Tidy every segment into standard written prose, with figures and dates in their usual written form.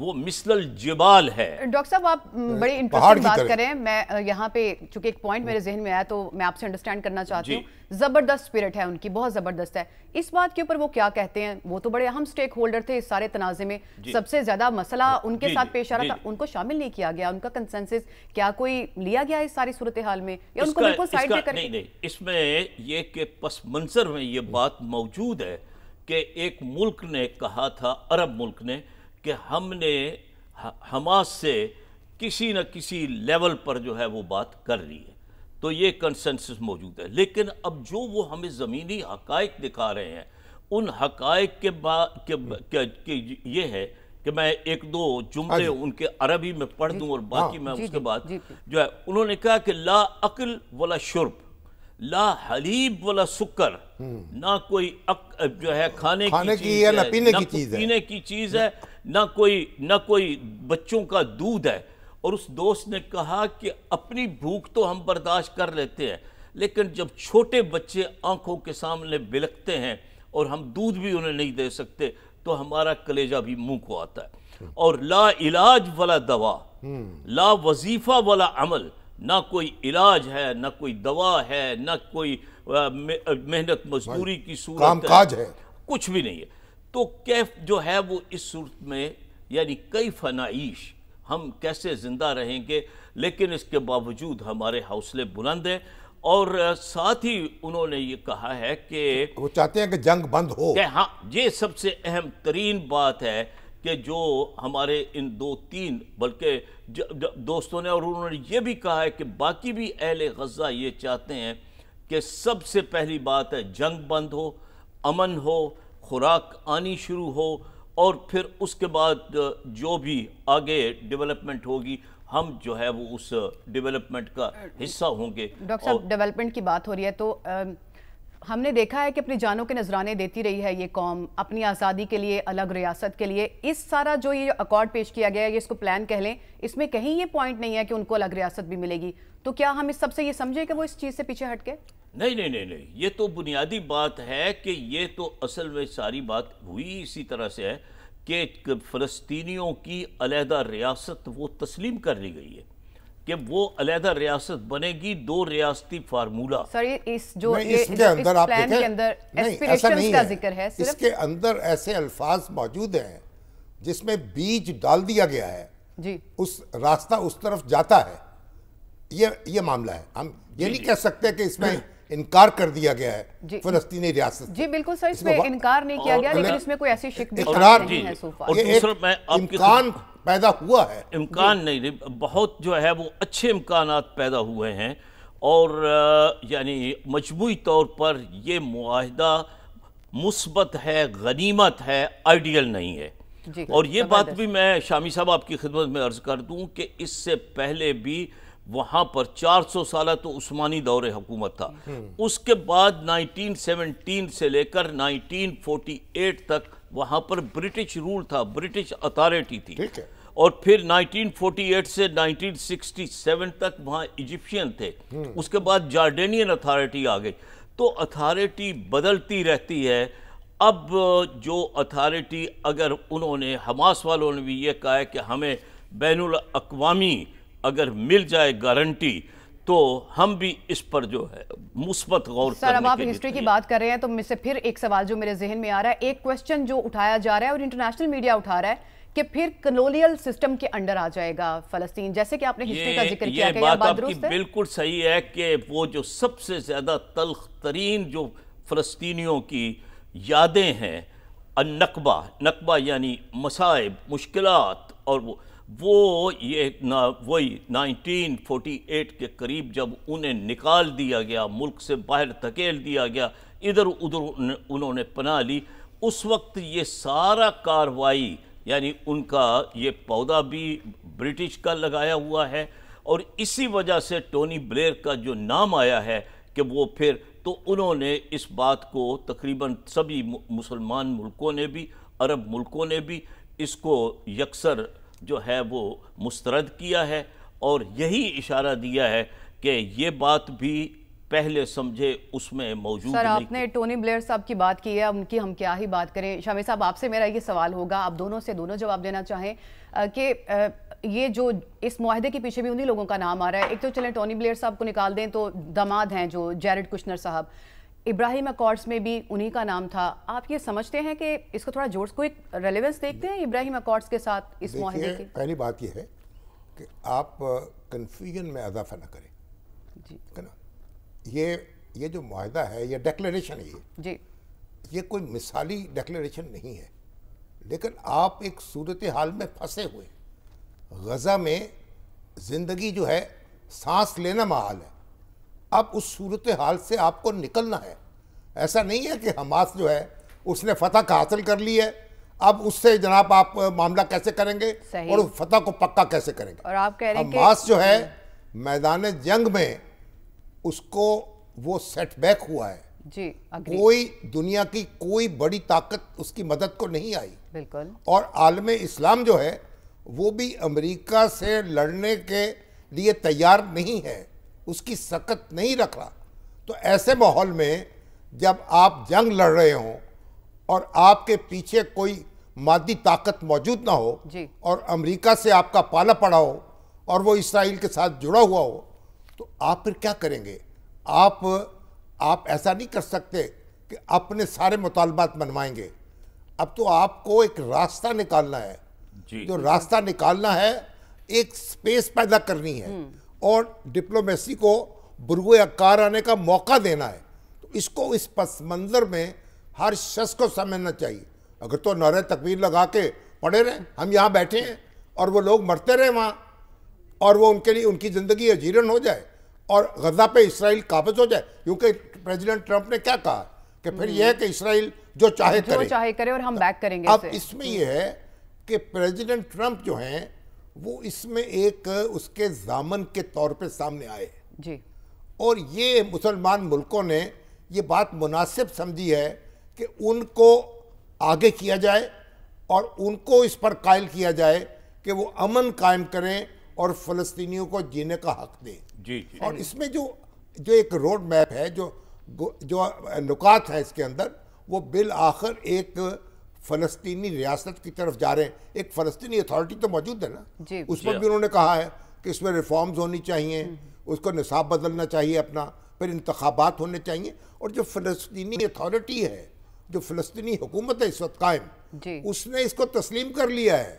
وہ مثل الجبال ہے. ڈاکٹر صاحب آپ بڑی انٹرسٹنگ بات کر رہے ہیں. میں یہاں پہ چونکہ ایک پوائنٹ میرے ذہن میں آیا تو میں آپ سے انڈرسٹینڈ کرنا چاہتی ہوں. زبردست اسپرٹ ہے ان کی, بہت زبردست ہے. اس بات کے اوپر وہ کیا کہتے ہیں؟ وہ تو بڑے اہم سٹیک ہولڈر تھے اس سارے تنازع میں, سب سے زیادہ مسئلہ ان کے ساتھ پیش آ رہا تھا, ان کو شامل نہیں کیا گیا, ان کا کنسنسس کیا کوئی لیا گیا اس ساری صورتحال میں, یا ان کو بالکل سائیڈ پہ کر کے؟ نہیں, اس میں یہ کہ پس منظر میں یہ بات موجود ہے کہ ایک ملک نے کہا تھا, عرب ملک نے, کہ ہم نے حماس سے کسی نہ کسی لیول پر جو ہے وہ بات کر لی ہے, تو یہ کنسنسس موجود ہے. لیکن اب جو وہ ہمیں زمینی حقائق دکھا رہے ہیں, ان حقائق کے یہ ہے کہ میں ایک دو جملے ان کے عربی میں پڑھ دوں اور باقی میں اس کے بعد جو ہے, انہوں نے کہا کہ لا عقل ولا شرب, لا حلیب ولا سکر, نہ کوئی جو ہے کھانے کی چیز ہے, نہ پینے کی چیز ہے, نہ کوئی بچوں کا دودھ ہے. اور اس دوست نے کہا کہ اپنی بھوک تو ہم برداشت کر لیتے ہیں, لیکن جب چھوٹے بچے آنکھوں کے سامنے بلکتے ہیں اور ہم دودھ بھی انہیں نہیں دے سکتے تو ہمارا کلیجہ بھی منہ کو آتا ہے. اور لا علاج ولا دوا, لا وظیفہ ولا عمل, نہ کوئی علاج ہے, نہ کوئی دوا ہے, نہ کوئی محنت مزدوری کی صورت ہے, کچھ بھی نہیں ہے. تو کیف جو ہے وہ اس صورت میں یعنی کیف نعیش, ہم کیسے زندہ رہیں گے؟ لیکن اس کے باوجود ہمارے حوصلے بلند ہیں. اور ساتھ ہی انہوں نے یہ کہا ہے کہ وہ چاہتے ہیں کہ جنگ بند ہو. ہاں, یہ سب سے اہم ترین بات ہے کہ جو ہمارے ان دو تین بلکہ دوستوں نے, اور انہوں نے یہ بھی کہا ہے کہ باقی بھی اہل غزہ یہ چاہتے ہیں کہ سب سے پہلی بات ہے جنگ بند ہو, امن ہو, خوراک آنی شروع ہو, اور پھر اس کے بعد جو بھی آگے ڈیولپمنٹ ہوگی ہم جو ہے وہ اس ڈیولپمنٹ کا حصہ ہوں گے. ڈاکٹر صاحب ڈیولپمنٹ کی بات ہو رہی ہے تو ہم نے دیکھا ہے کہ اپنی جانوں کے نذرانے دیتی رہی ہے یہ قوم اپنی آزادی کے لیے, الگ ریاست کے لیے. اس سارا جو یہ اکارڈ پیش کیا گیا ہے, یہ اس کو پلان کہہ لیں, اس میں کہیں یہ پوائنٹ نہیں ہے کہ ان کو الگ ریاست بھی ملے گی. تو کیا ہم اس سب سے یہ سمجھیں کہ وہ اس چیز سے پیچھے ہٹ کے؟ نہیں, یہ تو بنیادی بات ہے کہ یہ تو اصل میں ساری بات ہوئی اسی طرح سے ہے کہ فلسطینیوں کی علیحدہ ریاست وہ تسلیم کر لی گئی ہے کہ وہ علیحدہ ریاست بنے گی, دو ریاستی فارمولہ. سر اس کے اندر آپ دیکھیں ایسا نہیں ہے, اس کے اندر ایسے الفاظ موجود ہیں جس میں بیج ڈال دیا گیا ہے, اس راستہ اس طرف جاتا ہے. یہ معاملہ ہے. ہم یہ نہیں کہہ سکتے کہ اس میں انکار کر دیا گیا ہے فلسطینی ریاست. جی بالکل سر, اس میں انکار نہیں کیا گیا, لیکن اس میں کوئی ایسی شک بھی نہیں ہے سو فار. اور دوسرا میں امکان پیدا ہوا ہے, امکان نہیں, بہت جو ہے وہ اچھے امکانات پیدا ہوئے ہیں. اور یعنی مجموعی طور پر یہ معاہدہ مثبت ہے, غنیمت ہے, آئیڈیل نہیں ہے. اور یہ بات بھی میں شامی صاحب آپ کی خدمت میں عرض کر دوں کہ اس سے پہلے بھی وہاں پر 400 سالہ تو عثمانی دور حکومت تھا, اس کے بعد 1917 سے لے کر 1948 تک وہاں پر برٹش رول تھا, برٹش اتھارٹی تھی. اور پھر 1948 سے 1967 تک وہاں ایجپشین تھے, اس کے بعد جارڈینین اتھارٹی آ گئی. تو اتھارٹی بدلتی رہتی ہے. اب جو اتھارٹی, اگر انہوں نے حماس والوں نے بھی یہ کہا ہے کہ ہمیں بین الاقوامی اگر مل جائے گارنٹی تو ہم بھی اس پر جو ہے مثبت غور کرنے کے لیے. سر اب آپ ہسٹری کی بات کر رہے ہیں تو مجھ سے پھر ایک سوال جو میرے ذہن میں آ رہا ہے, ایک کوسچن جو اٹھایا جا رہا ہے اور انٹرنیشنل میڈیا اٹھا رہا ہے کہ پھر کلونیل سسٹم کے انڈر آ جائے گا فلسطین, جیسے کہ آپ نے ہسٹری کا ذکر کیا. یہ بات آپ کی بالکل صحیح ہے کہ وہ جو سب سے زیادہ تلخ ترین جو فلسطینیوں کی یادیں ہیں, نقبہ یعنی مصائب, مشکلات, اور وہ یہ وہی 1948 کے قریب جب انہیں نکال دیا گیا, ملک سے باہر دھکیل دیا گیا, ادھر ادھر انہوں نے پناہ لی, اس وقت یہ سارا کاروائی یعنی ان کا یہ پودا بھی برٹش کا لگایا ہوا ہے. اور اسی وجہ سے ٹونی بلیئر کا جو نام آیا ہے کہ وہ پھر تو انہوں نے اس بات کو تقریباً سبھی مسلمان ملکوں نے بھی, عرب ملکوں نے بھی اس کو یکسر جو ہے وہ مسترد کیا ہے, اور یہی اشارہ دیا ہے کہ یہ بات بھی پہلے سمجھے اس میں موجود سر نہیں۔ آپ نے ٹونی بلیئر صاحب کی بات کی ہے، ان کی ہم کیا ہی بات کریں۔ شامی صاحب آپ سے میرا یہ سوال ہوگا، آپ دونوں سے دونوں جواب دینا چاہیں کہ یہ جو اس معاہدے کے پیچھے بھی انہی لوگوں کا نام آ رہا ہے، ایک تو چلیں ٹونی بلیئر صاحب کو نکال دیں تو داماد ہیں جو جیرڈ کشنر صاحب، ابراہیم اکارڈز میں بھی انہی کا نام تھا۔ آپ یہ سمجھتے ہیں کہ اس کو تھوڑا جوڑ کوئی ریلیونس دیکھتے ہیں ابراہیم اکارڈز کے ساتھ اس معاہدے کی؟ پہلی بات یہ ہے کہ آپ کنفیوژن میں اضافہ نہ کریں، جی نا۔ یہ جو معاہدہ ہے، یہ ڈیکلیریشن ہے، جی یہ کوئی مثالی ڈیکلیریشن نہیں ہے، لیکن آپ ایک صورتحال میں پھنسے ہوئے ہیں۔ غزہ میں زندگی جو ہے سانس لینا محال ہے، اب اس صورتحال سے آپ کو نکلنا ہے۔ ایسا نہیں ہے کہ حماس جو ہے اس نے فتح حاصل کر لی ہے، اب اس سے جناب آپ معاملہ کیسے کریں گے اور اس فتح کو پکا کیسے کریں گے؟ اور آپ کہہ رہے ہیں کہ حماس جو ہے میدان جنگ میں اس کو وہ سیٹ بیک ہوا ہے، جی اگری کوئی دنیا کی کوئی بڑی طاقت اس کی مدد کو نہیں آئی، بالکل، اور عالم اسلام جو ہے وہ بھی امریکہ سے لڑنے کے لیے تیار نہیں ہے، اس کی سکت نہیں رکھ رہا۔ تو ایسے ماحول میں جب آپ جنگ لڑ رہے ہوں اور آپ کے پیچھے کوئی مادی طاقت موجود نہ ہو جی اور امریکہ سے آپ کا پالا پڑا ہو اور وہ اسرائیل کے ساتھ جڑا ہوا ہو، تو آپ پھر کیا کریں گے؟ آپ ایسا نہیں کر سکتے کہ اپنے سارے مطالبات منوائیں گے۔ اب تو آپ کو ایک راستہ نکالنا ہے، جو راستہ نکالنا ہے ایک سپیس پیدا کرنی ہے اور ڈپلومیسی کو بروئے عکار آنے کا موقع دینا ہے۔ تو اس کو اس پس منظر میں ہر شخص کو سمجھنا چاہیے۔ اگر تو نعرہ تکبیر لگا کے پڑے رہیں، ہم یہاں بیٹھے ہیں اور وہ لوگ مرتے رہے وہاں، اور وہ ان کے لیے ان کی زندگی اجیرن ہو جائے اور غزہ پہ اسرائیل قابض ہو جائے، کیونکہ پریزیڈنٹ ٹرمپ نے کیا کہا کہ پھر یہ ہے کہ اسرائیل جو چاہے کرے اور ہم بیک کریں گے۔ اب اس میں یہ ہے کہ پریزیڈنٹ ٹرمپ جو ہیں وہ اس میں ایک اس کے ضامن کے طور پہ سامنے آئے جی، اور یہ مسلمان ملکوں نے یہ بات مناسب سمجھی ہے کہ ان کو آگے کیا جائے اور ان کو اس پر قائل کیا جائے کہ وہ امن قائم کریں اور فلسطینیوں کو جینے کا حق دیں۔ جی اور اس میں جو ایک روڈ میپ ہے، جو نکات ہیں اس کے اندر، وہ بالآخر ایک فلسطینی ریاست کی طرف جا رہے ہیں۔ ایک فلسطینی اتھارٹی تو موجود ہے نا، اس پر بھی انہوں نے کہا ہے کہ اس میں ریفارمز ہونی چاہیے، اس کو نصاب بدلنا چاہیے اپنا، پھر انتخابات ہونے چاہیے، اور جو فلسطینی اتھارٹی ہے، جو فلسطینی حکومت ہے اس وقت قائم، اس نے اس کو تسلیم کر لیا ہے،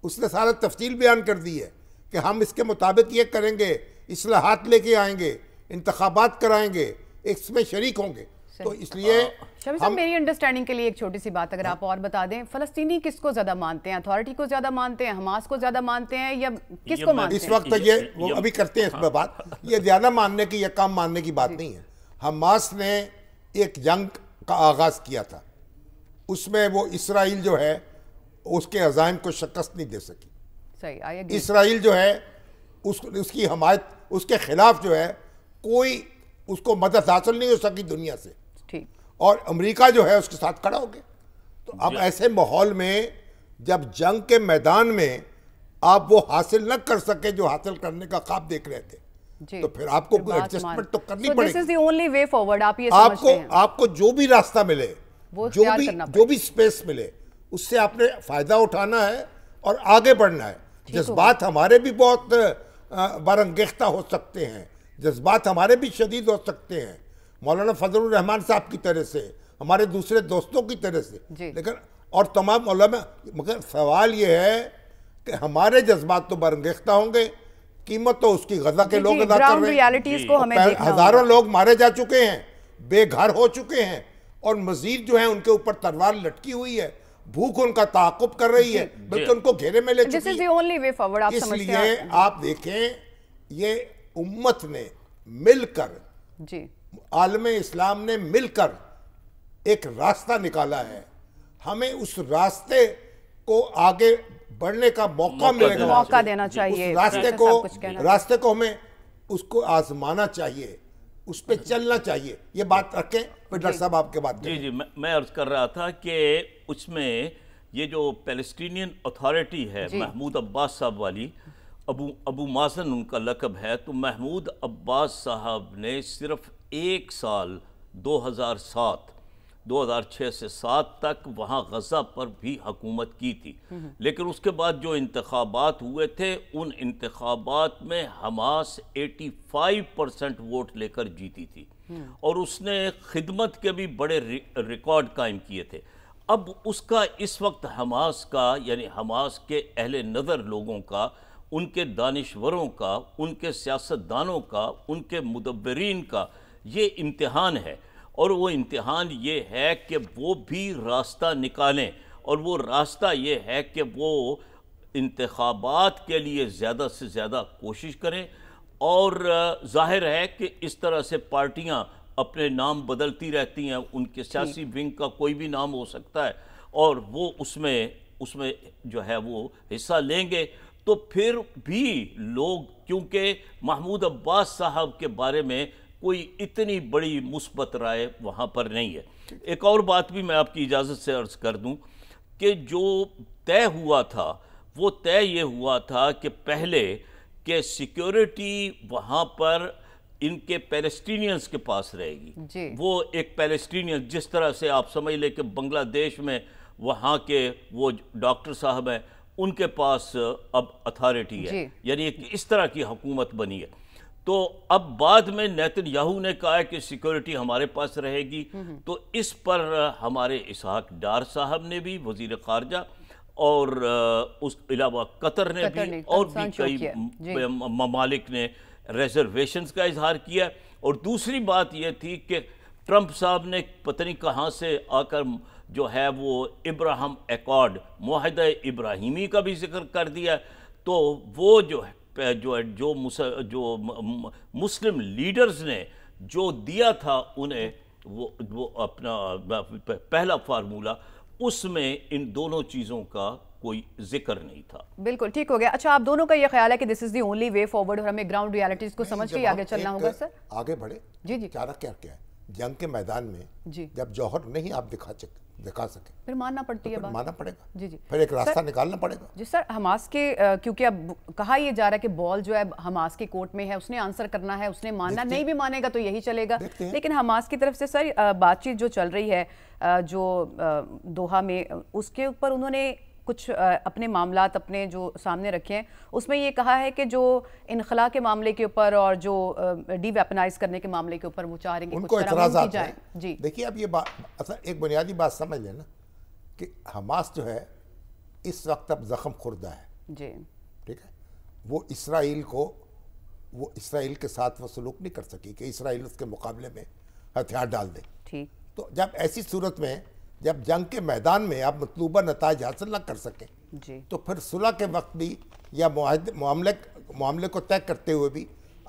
اس نے سارا تفصیل بیان کر دی ہے کہ ہم اس کے مطابق یہ کریں گے، اصلاحات لے کے آئیں گے، انتخابات کرائیں گے، اس میں شریک ہوں گے۔ تو اس لیے شامی صاحب میری انڈرسٹینڈنگ کے لیے ایک چھوٹی سی بات اگر آپ اور بتا دیں، فلسطینی کس کو زیادہ مانتے ہیں؟ اتھارٹی کو زیادہ مانتے ہیں، حماس کو زیادہ مانتے ہیں، یا کس کو مانتے ہیں؟ اس وقت یہ وہ ابھی کرتے ہیں اس میں بات، یہ زیادہ ماننے کی یا کم ماننے کی بات نہیں ہے۔ حماس نے ایک جنگ کا آغاز کیا تھا، اس میں وہ اسرائیل جو ہے اس کے عزائم کو شکست نہیں دے سکی۔ صحیح، اسرائیل جو ہے اس کی حمایت، اس کے خلاف جو ہے کوئی اس کو مدد حاصل نہیں ہو سکی دنیا سے، اور امریکہ جو ہے اس کے ساتھ کھڑا ہو گیا۔ تو اب ایسے ماحول میں جب جنگ کے میدان میں آپ وہ حاصل نہ کر سکے جو حاصل کرنے کا خواب دیکھ رہے تھے، تو پھر آپ کو کوئی ایڈجسٹمنٹ تو کرنی پڑے گی۔ آپ کو جو بھی راستہ ملے، جو بھی سپیس ملے، اس سے آپ نے فائدہ اٹھانا ہے اور آگے بڑھنا ہے۔ جذبات ہمارے بھی بہت برانگیختہ ہو سکتے ہیں، جذبات ہمارے بھی شدید ہو سکتے ہیں، مولانا فضل الرحمان صاحب کی طرح سے، ہمارے دوسرے دوستوں کی طرح سے، لیکن اور تمام علماء، مگر سوال یہ ہے کہ ہمارے جذبات تو برانگیختہ ہوں گے، قیمت تو اس کی غزہ کے لوگ ادا کر رہے ہیں، ہزاروں لوگ مارے جا چکے ہیں، بے گھر ہو چکے ہیں، اور مزید جو ہیں ان کے اوپر تلوار لٹکی ہوئی ہے، بھوک ان کا تعاقب کر رہی ہے، بلکہ ان کو گھیرے میں لے چکی ہے۔ اس لیے آپ دیکھیں یہ امت نے مل کر، عالم اسلام نے مل کر ایک راستہ نکالا ہے، ہمیں اس راستے کو آگے بڑھنے کا موقع ملے گا، موقع دینا چاہیے، راستے کو ہمیں اس کو آزمانا چاہیے، اس پہ چلنا چاہیے۔ یہ بات رکھیں، پھر ڈاکٹر صاحب آپ کے بات کریں۔ جی میں عرض کر رہا تھا کہ اس میں یہ جو پیلسٹینین اتھارٹی ہے محمود عباس صاحب والی، ابو مازن ان کا لقب ہے، تو محمود عباس صاحب نے صرف ایک سال 2006 سے 7 تک وہاں غزہ پر بھی حکومت کی تھی، لیکن اس کے بعد جو انتخابات ہوئے تھے ان انتخابات میں حماس 85% ووٹ لے کر جیتی تھی، اور اس نے خدمت کے بھی بڑے ریکارڈ قائم کیے تھے۔ اب اس کا اس وقت حماس کا، یعنی حماس کے اہل نظر لوگوں کا، ان کے دانشوروں کا، ان کے سیاستدانوں کا، ان کے مدبرین کا یہ امتحان ہے، اور وہ امتحان یہ ہے کہ وہ بھی راستہ نکالیں، اور وہ راستہ یہ ہے کہ وہ انتخابات کے لیے زیادہ سے زیادہ کوشش کریں، اور ظاہر ہے کہ اس طرح سے پارٹیاں اپنے نام بدلتی رہتی ہیں، ان کے سیاسی ونگ کا کوئی بھی نام ہو سکتا ہے، اور وہ اس میں جو ہے وہ حصہ لیں گے، تو پھر بھی لوگ، کیونکہ محمود عباس صاحب کے بارے میں کوئی اتنی بڑی مثبت رائے وہاں پر نہیں ہے۔ ایک اور بات بھی میں آپ کی اجازت سے عرض کر دوں کہ جو طے ہوا تھا وہ طے یہ ہوا تھا کہ پہلے کہ سیکیورٹی وہاں پر ان کے پیلسٹینینز کے پاس رہے گی، وہ ایک پیلسٹینین، جس طرح سے آپ سمجھ لیں کہ بنگلہ دیش میں وہاں کے وہ ڈاکٹر صاحب ہیں ان کے پاس اب اتھارٹی ہے، یعنی ایک اس طرح کی حکومت بنی ہے۔ تو اب بعد میں نیتن یاہو نے کہا ہے کہ سیکیورٹی ہمارے پاس رہے گی، تو اس پر ہمارے اسحاق ڈار صاحب نے بھی، وزیر خارجہ، اور اس علاوہ قطر نے بھی، اور بھی کئی ممالک نے ریزرویشنز کا اظہار کیا۔ اور دوسری بات یہ تھی کہ ٹرمپ صاحب نے پتہ نہیں کہاں سے آ کر جو ہے وہ ابراہم ایکارڈ، معاہدہ ابراہیمی کا بھی ذکر کر دیا، تو وہ جو مسلم لیڈرز نے جو دیا تھا انہیں وہ اپنا پہلا فارمولہ، اس میں ان دونوں چیزوں کا کوئی ذکر نہیں تھا۔ بالکل ٹھیک ہو گیا۔ اچھا، آپ دونوں کا یہ خیال ہے کہ دس از دی اونلی وے فارورڈ، اور ہمیں گراؤنڈ ریالٹیز کو سمجھ کے آگے چلنا ہوگا؟ سر آگے بڑھے، چارہ کیا ہے جنگ کے میدان میں جب جوہر نہیں آپ دکھا سکے پھر ماننا پڑتی ہے، ماننا پڑے گا، پھر ایک راستہ نکالنا پڑے گا۔ جی سر، حماس کے کیونکہ اب کہا یہ جا رہا ہے کہ بال جو ہے حماس کے کورٹ میں ہے، اس نے آنسر کرنا ہے، اس نے ماننا، نہیں بھی مانے گا تو یہی چلے گا، لیکن حماس کی طرف سے سر بات چیت جو چل رہی ہے جو دوحہ میں، اس کے اوپر انہوں نے کچھ اپنے معاملات اپنے جو سامنے رکھے ہیں، اس میں یہ کہا ہے کہ جو انخلا کے معاملے کے اوپر اور جو ڈی ویپنائز کرنے کے معاملے کے اوپر وہ چاہ رہے ہیں کہ ان کو اعتراضات ہیں۔ جی دیکھیے، اب یہ بات ایک بنیادی بات سمجھ لیں نا کہ حماس جو ہے اس وقت اب زخم خوردہ ہے، جی ٹھیک ہے، وہ اسرائیل کے ساتھ وہ سلوک نہیں کر سکی کہ اسرائیل اس کے مقابلے میں ہتھیار ڈال دے۔ ٹھیک، تو جب ایسی صورت میں جب جنگ کے میدان میں آپ مطلوبہ نتائج حاصل نہ کر سکیں تو پھر صلح کے وقت بھی یا معاملے کو طے کرتے ہوئے بھی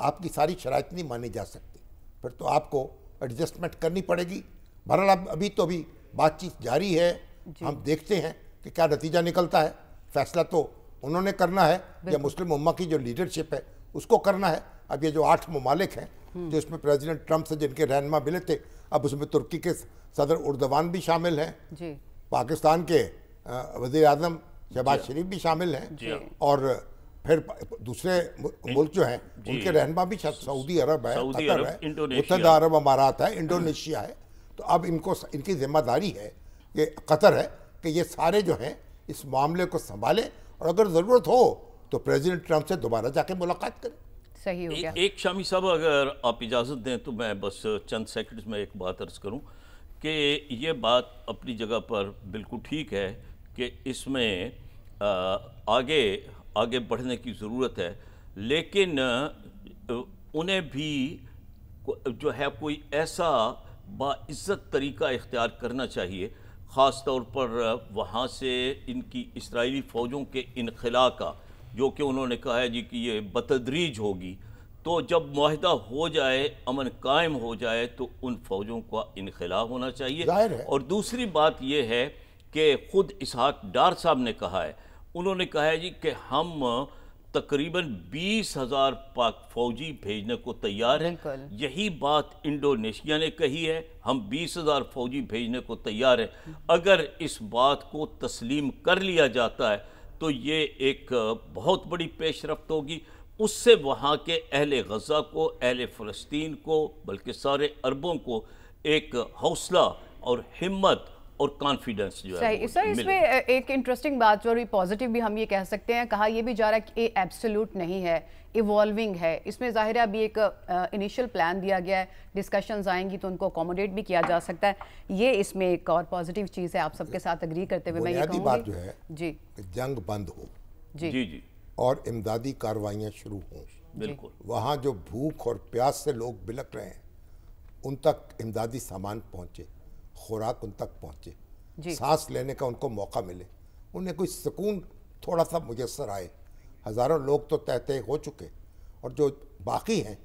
آپ کی ساری شرائط نہیں مانی جا سکتی، پھر تو آپ کو ایڈجسٹمنٹ کرنی پڑے گی۔ بہرحال ابھی تو بھی بات چیت جاری ہے، ہم دیکھتے ہیں کہ کیا نتیجہ نکلتا ہے۔ فیصلہ تو انہوں نے کرنا ہے یا مسلم امہ کی جو لیڈرشپ ہے اس کو کرنا ہے۔ اب یہ جو 8 ممالک ہیں جو اس میں پریزیڈنٹ ٹرمپ سے جن کے رہنما ملے تھے، اب اس میں ترکی کے صدر اردوان بھی شامل ہیں، پاکستان کے وزیر اعظم شہباز شریف بھی شامل ہیں، اور پھر دوسرے ملک جو ہیں ان کے رہنما بھی، سعودی عرب ہے، قطر ہے، متحدہ عرب امارات ہے، انڈونیشیا ہے۔ تو اب ان کی ذمہ داری ہے، یہ قطر ہے، کہ یہ سارے جو ہیں اس معاملے کو سنبھالیں، اور اگر ضرورت ہو تو پریزیڈنٹ ٹرمپ سے دوبارہ جا کے ملاقات کریں۔ صحیح ہو گیا۔ ایک شامی صاحب اگر آپ اجازت دیں تو میں بس چند سیکنڈز میں ایک بات عرض کروں کہ یہ بات اپنی جگہ پر بالکل ٹھیک ہے کہ اس میں آگے بڑھنے کی ضرورت ہے، لیکن انہیں بھی جو ہے کوئی ایسا باعزت طریقہ اختیار کرنا چاہیے، خاص طور پر وہاں سے ان کی اسرائیلی فوجوں کے انخلا کا، جو کہ انہوں نے کہا ہے جی کہ یہ بتدریج ہوگی، تو جب معاہدہ ہو جائے، امن قائم ہو جائے تو ان فوجوں کا انخلا ہونا چاہیے۔ اور دوسری بات یہ ہے کہ خود اسحاق ڈار صاحب نے کہا ہے، انہوں نے کہا ہے جی کہ ہم تقریباً 20,000 پاک فوجی بھیجنے کو تیار ہیں۔ یہی بات انڈونیشیا نے کہی ہے، ہم 20,000 فوجی بھیجنے کو تیار ہیں۔ اگر اس بات کو تسلیم کر لیا جاتا ہے تو یہ ایک بہت بڑی پیش رفت ہوگی، اس سے وہاں کے اہل غزہ کو، اہل فلسطین کو، بلکہ سارے عربوں کو ایک حوصلہ اور ہمت اور کانفیڈنس جو ہے صحیح سر، اس میں ایک انٹرسٹنگ بات جو پازیٹیو بھی ہم یہ کہہ سکتے ہیں، کہا یہ بھی جا رہا ہے کہ یہ ایبسولوٹ نہیں ہے، ایوالونگ ہے. اس میں ظاہر ہے ابھی ایک انیشل پلان دیا گیا ہے، ڈسکشنز آئیں گی تو ان کو اکوموڈیٹ بھی کیا جا سکتا ہے. یہ اس میں ایک اور پازیٹیو چیز ہے. آپ سب کے ساتھ اگری کرتے ہوئے میں یہ کہوں گی بات جو ہے جی جنگ بند ہو جی جی اور امدادی کاروائیاں شروع ہوں. بالکل. وہاں جو بھوک اور پیاس سے لوگ بلک رہے ہیں ان تک امدادی سامان پہنچے، خوراک ان تک پہنچے، سانس لینے کا ان کو موقع ملے، انہیں کوئی سکون تھوڑا سا میسر آئے. ہزاروں لوگ تو تہتے ہو چکے اور جو باقی ہیں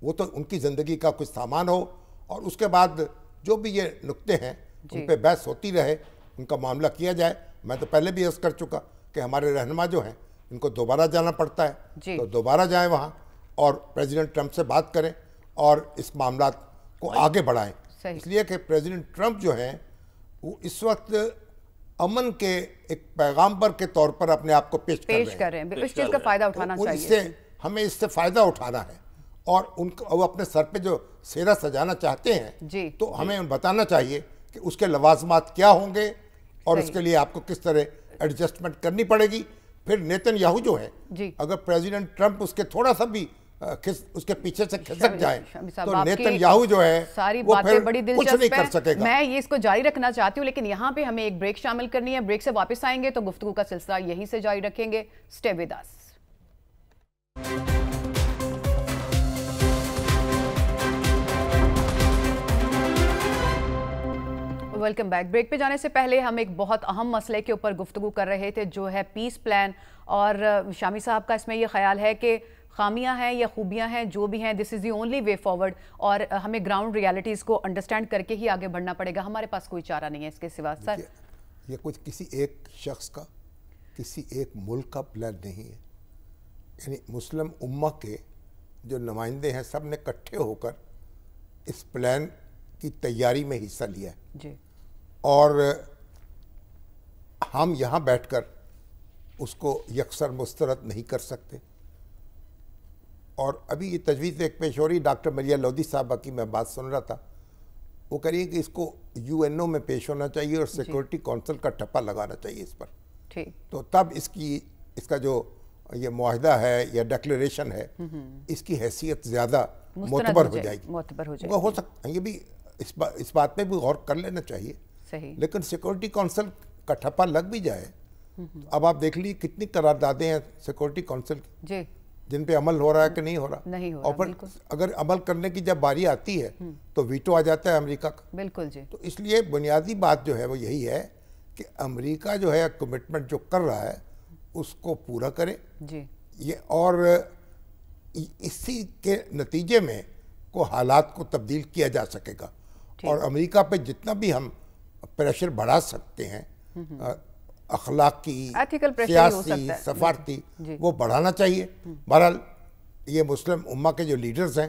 وہ تو ان کی زندگی کا کچھ سامان ہو، اور اس کے بعد جو بھی یہ نکتے ہیں ان پہ بحث ہوتی رہے، ان کا معاملہ کیا جائے. میں تو پہلے بھی عرض کر چکا کہ ہمارے رہنما جو ہیں ان کو دوبارہ جانا پڑتا ہے تو دوبارہ جائیں وہاں اور پریزیڈنٹ ٹرمپ سے بات کریں اور اس معاملات کو آگے بڑھائیں. اس لیے کہ پریزیڈنٹ ٹرمپ جو ہیں وہ اس وقت امن کے ایک پیغامبر کے طور پر اپنے آپ کو پیش کر رہے ہیں. اس چیز کا فائدہ اٹھانا چاہیے. ہمیں اس سے فائدہ اٹھانا ہے اور وہ اپنے سر پہ جو سیرا سجانا چاہتے ہیں تو ہمیں بتانا چاہیے کہ اس کے لوازمات کیا ہوں گے اور اس کے لیے آپ کو کس طرح ایڈجسٹمنٹ کرنی پڑے گی. پھر نیتن یاہو جو ہے اگر پریزیڈنٹ ٹرمپ اس کے تھوڑا سا بھی اس کے پیچھے سے کھسک جائے تو نیتن یاہو جو ہے وہ پھر کچھ نہیں کر سکے گا. میں یہ اس کو جاری رکھنا چاہتی ہوں لیکن یہاں پہ ہمیں ایک بریک شامل کرنی ہے. بریک سے واپس آئیں گے تو گفتگو کا سلسلہ یہیں سے جاری رکھیں گے. Stay with us. Welcome back. Break پہ جانے سے پہلے ہم ایک بہت اہم مسئلے کے اوپر گفتگو کر رہے تھے جو ہے پیس پلان، اور شامی صاحب کا اس میں یہ خیال ہے کہ خامیاں ہیں یا خوبیاں ہیں جو بھی ہیں دس از دی اونلی وے فارورڈ، اور ہمیں گراؤنڈ ریالٹیز کو انڈرسٹینڈ کر کے ہی آگے بڑھنا پڑے گا. ہمارے پاس کوئی چارہ نہیں ہے اس کے سوا. سر یہ کچھ کسی ایک شخص کا، کسی ایک ملک کا پلان نہیں ہے. یعنی مسلم امہ کے جو نمائندے ہیں سب نے اکٹھے ہو کر اس پلان کی تیاری میں حصہ لیا ہے جی، اور ہم یہاں بیٹھ کر اس کو یکسر مسترد نہیں کر سکتے. اور ابھی یہ تجویز ایک پیش ہو رہی، ڈاکٹر مریا لودھی صاحبہ کی میں بات سن رہا تھا، وہ کہہ رہی ہے کہ اس کو UN میں پیش ہونا چاہیے اور سیکورٹی کونسل کا ٹھپا لگانا چاہیے اس پر. تو تب اس کا جو یہ معاہدہ ہے یا ڈیکلیریشن ہے اس کی حیثیت زیادہ معتبر ہو جائے گی. ہو سکتا ہے یہ بھی اس بات پہ بھی غور کر لینا چاہیے. لیکن سیکورٹی کونسل کا ٹھپا لگ بھی جائے، اب آپ دیکھ لیے کتنی قراردادیں ہیں سیکورٹی کونسل کی جن پہ عمل ہو رہا ہے کہ نہیں ہو رہا، اور پھر اگر عمل کرنے کی جب باری آتی ہے تو ویٹو آ جاتا ہے امریکہ کا. بالکل جی. تو اس لیے بنیادی بات جو ہے وہ یہی ہے کہ امریکہ جو ہے کمٹمنٹ جو کر رہا ہے اس کو پورا کرے جی. یہ اور اسی کے نتیجے میں کو حالات کو تبدیل کیا جا سکے گا. اور امریکہ پہ جتنا بھی ہم پریشر بڑھا سکتے ہیں اخلاقی، سیاسی، سفارتی، وہ بڑھانا چاہیے. بہرحال یہ مسلم امہ کے جو لیڈرز ہیں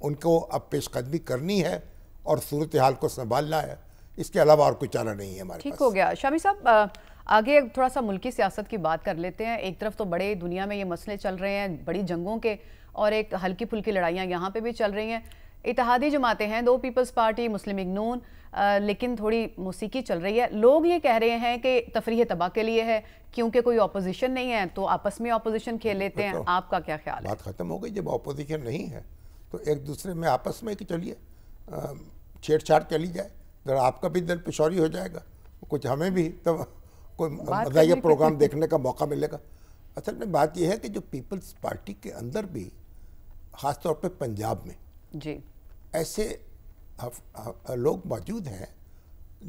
ان کو اب پیش قدمی کرنی ہے اور صورتحال کو سنبھالنا ہے. اس کے علاوہ اور کوئی چارہ نہیں ہے ہمارے پاس. ٹھیک ہو گیا. شامی صاحب آگے تھوڑا سا ملکی سیاست کی بات کر لیتے ہیں. ایک طرف تو بڑے دنیا میں یہ مسئلے چل رہے ہیں بڑی جنگوں کے، اور ایک ہلکی پھلکی لڑائیاں یہاں پہ بھی چل رہی ہیں. اتحادی جماعتیں ہیں، دو پیپلز پارٹی، مسلم لیگ نون، لیکن تھوڑی موسیقی چل رہی ہے. لوگ یہ کہہ رہے ہیں کہ تفریح تباہ کے لیے ہے کیونکہ کوئی اپوزیشن نہیں ہے تو آپس میں اپوزیشن کھیل لیتے ہیں. آپ کا کیا خیال ہے؟ بات ختم ہو گئی. جب اپوزیشن نہیں ہے تو ایک دوسرے میں آپس میں کہ چلیے چھیڑ چھاڑ چلی جائے، ذرا آپ کا بھی دل پشوری ہو جائے گا، کچھ ہمیں بھی تو کوئی مزاحیہ پروگرام دیکھنے کا موقع ملے گا. اصل میں بات یہ ہے کہ جو پیپلز پارٹی کے اندر بھی خاص طور پہ پنجاب میں جی ایسے لوگ موجود ہیں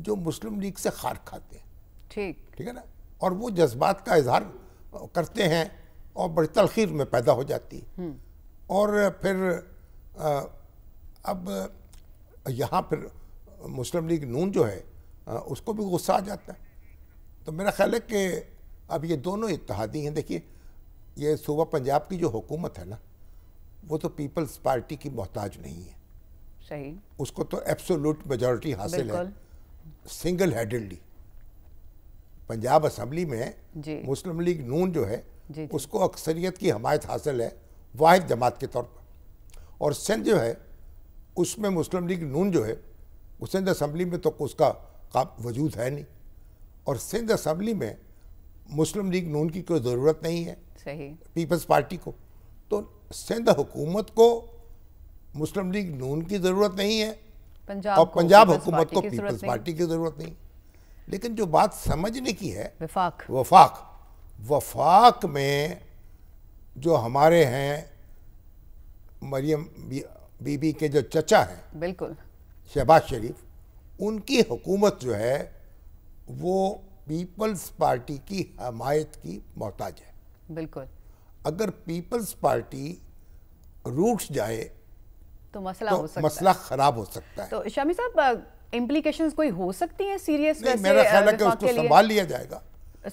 جو مسلم لیگ سے خار کھاتے ہیں. ٹھیک ہے نا، اور وہ جذبات کا اظہار کرتے ہیں اور بڑی تلخیر میں پیدا ہو جاتی ہے. اور پھر اب یہاں پھر مسلم لیگ نون جو ہے اس کو بھی غصہ آ جاتا ہے. تو میرا خیال ہے کہ اب یہ دونوں اتحادی ہیں. دیکھیے یہ صوبہ پنجاب کی جو حکومت ہے نا وہ تو پیپلز پارٹی کی محتاج نہیں ہے. صحیح. اس کو تو ایبسولوٹ میجورٹی حاصل ہے سنگل ہیڈڈلی. پنجاب اسمبلی میں مسلم لیگ نون جو ہے اس کو اکثریت کی حمایت حاصل ہے واحد جماعت کے طور پر. اور سندھ جو ہے اس میں مسلم لیگ نون جو ہے وہ سندھ اسمبلی میں تو اس کا وجود ہے نہیں, اور سندھ اسمبلی میں مسلم لیگ نون کی کوئی ضرورت نہیں ہے, صحیح, پیپلز پارٹی کو. تو سندھ حکومت کو مسلم لیگ نون کی ضرورت نہیں ہے, اور پنجاب حکومت کو پیپلز پارٹی کی ضرورت نہیں. لیکن جو بات سمجھنے کی ہے وفاق میں جو ہمارے ہیں مریم بی بی کے جو چچا ہیں بالکل شہباز شریف, ان کی حکومت جو ہے وہ پیپلز پارٹی کی حمایت کی محتاج ہے. بالکل, اگر پیپلز پارٹی روٹس جائے تو مسئلہ خراب ہو سکتا ہے. تو شامی صاحب امپلیکیشنز کوئی ہو سکتی ہیں سیریس؟ نہیں, میرا خیال ہے کہ اس کو سنبھال لیا جائے گا.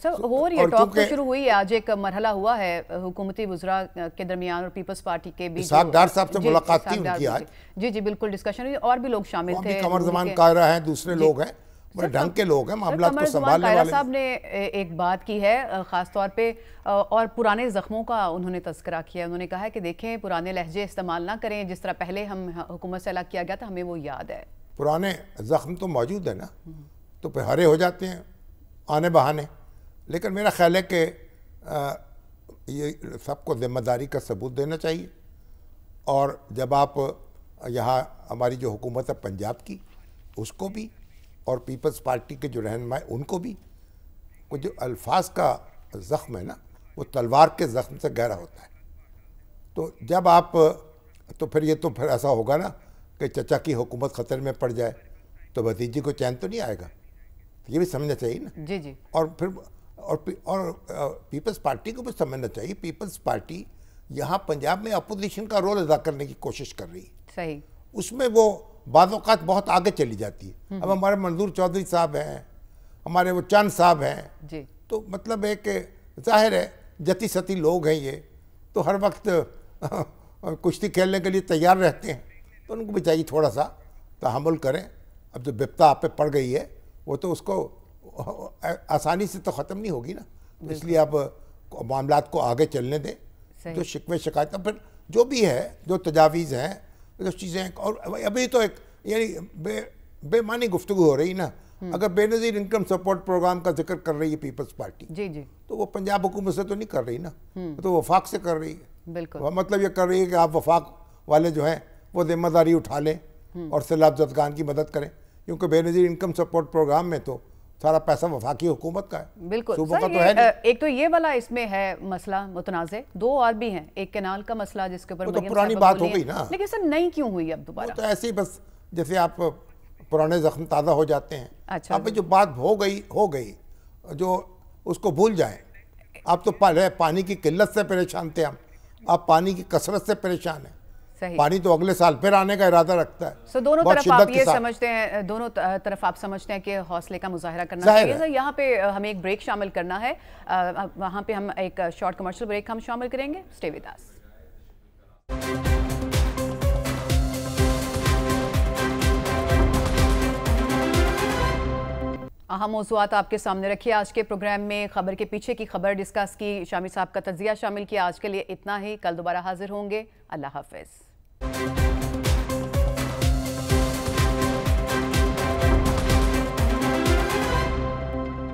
سر ہو رہی ہے, ٹاک تو شروع ہوئی ہے, آج ایک مرحلہ ہوا ہے حکومتی وزراء کے درمیان اور پیپلز پارٹی کے بیچ. اسحاق ڈار صاحب سے ملاقات تھی ان کی آج. جی جی بالکل, ڈسکشن ہوئی, اور بھی لوگ شامل تھے, قمر زمان قاہرہ ہیں, دوسرے لوگ ہیں, بڑے ڈھنگ کے لوگ ہیں, معاملات کو سنبھالنے والے. قمر صاحب نے ایک بات کی ہے خاص طور پہ, اور پرانے زخموں کا انہوں نے تذکرہ کیا. انہوں نے کہا ہے کہ دیکھیں پرانے لہجے استعمال نہ کریں, جس طرح پہلے ہم حکومت سے الگ کیا گیا تھا ہمیں وہ یاد ہے. پرانے زخم تو موجود ہیں نا, تو پھر ہرے ہو جاتے ہیں آنے بہانے. لیکن میرا خیال ہے کہ یہ سب کو ذمہ داری کا ثبوت دینا چاہیے, اور جب آپ یہاں ہماری جو حکومت ہے پنجاب کی اس کو بھی, اور پیپلز پارٹی کے جو رہنما ان کو بھی, وہ جو الفاظ کا زخم ہے نا وہ تلوار کے زخم سے گہرا ہوتا ہے. تو جب آپ تو پھر ایسا ہوگا نا کہ چچا کی حکومت خطر میں پڑ جائے تو بھتیجی کو چین تو نہیں آئے گا, یہ بھی سمجھنا چاہیے نا. جی جی. اور پیپلز پارٹی کو بھی سمجھنا چاہیے, پیپلز پارٹی یہاں پنجاب میں اپوزیشن کا رول ادا کرنے کی کوشش کر رہی ہے. صحیح. اس میں وہ بعض اوقات بہت آگے چلی جاتی ہے. اب ہمارے منظور چودھری صاحب ہیں, ہمارے وہ چند صاحب ہیں, جی, تو مطلب ہے کہ ظاہر ہے جتی ستی لوگ ہیں یہ, تو ہر وقت کشتی کھیلنے کے لیے تیار رہتے ہیں. تو ان کو بھی چاہیے تھوڑا سا تحمل کریں. اب جو بپتا آپ پہ پڑ گئی ہے وہ تو اس کو آسانی سے تو ختم نہیں ہوگی نا, اس لیے آپ معاملات کو آگے چلنے دیں. جو شکوے شکایت پھر جو بھی ہے, جو تجاویز ہیں, جو چیزیں, اور ابھی تو ایک یعنی بے معنی گفتگو ہو رہی نا. اگر بے نظیر انکم سپورٹ پروگرام کا ذکر کر رہی ہے پیپلز پارٹی, جی جی, تو وہ پنجاب حکومت سے تو نہیں کر رہی نا, تو وفاق سے کر رہی ہے. بالکل, مطلب یہ کر رہی ہے کہ آپ وفاق والے جو ہیں وہ ذمہ داری اٹھا لیں اور سیلاب زدگان کی مدد کریں, کیونکہ بے نظیر انکم سپورٹ پروگرام میں تو سارا پیسہ وفاقی حکومت کا ہے. بالکل صوبوں سر, کا تو ہے نہیں. ایک تو یہ والا اس میں ہے مسئلہ متنازع, دو اور بھی ہیں. ایک کینال کا مسئلہ جس کے اوپر وہ تو پرانی بات ہو گئی نا, لیکن سر نئی کیوں ہوئی اب دوبارہ؟ وہ تو ایسے ہی بس جیسے آپ پرانے زخم تازہ ہو جاتے ہیں. اچھا, اب جو بات ہو گئی جو اس کو بھول جائیں. آپ تو پانی کی قلت سے پریشان تھے, ہم آپ پانی کی کثرت سے پریشان ہیں. پانی تو اگلے سال پھر آنے کا ارادہ رکھتا ہے. سو دونوں طرف آپ یہ سمجھتے ہیں, دونوں طرف آپ سمجھتے ہیں کہ حوصلے کا مظاہرہ کرنا چاہیے. یہاں پہ ہمیں ایک بریک شامل کرنا ہے, وہاں پہ ہم ایک شارٹ کمرشل بریک ہم شامل کریں گے. Stay with us. اہم موضوعات آپ کے سامنے رکھیے. آج کے پروگرام میں خبر کے پیچھے کی خبر ڈسکس کی, شامی صاحب کا تجزیہ شامل کیا. آج کے لیے اتنا ہی, کل دوبارہ حاضر ہوں گے. اللہ حافظ.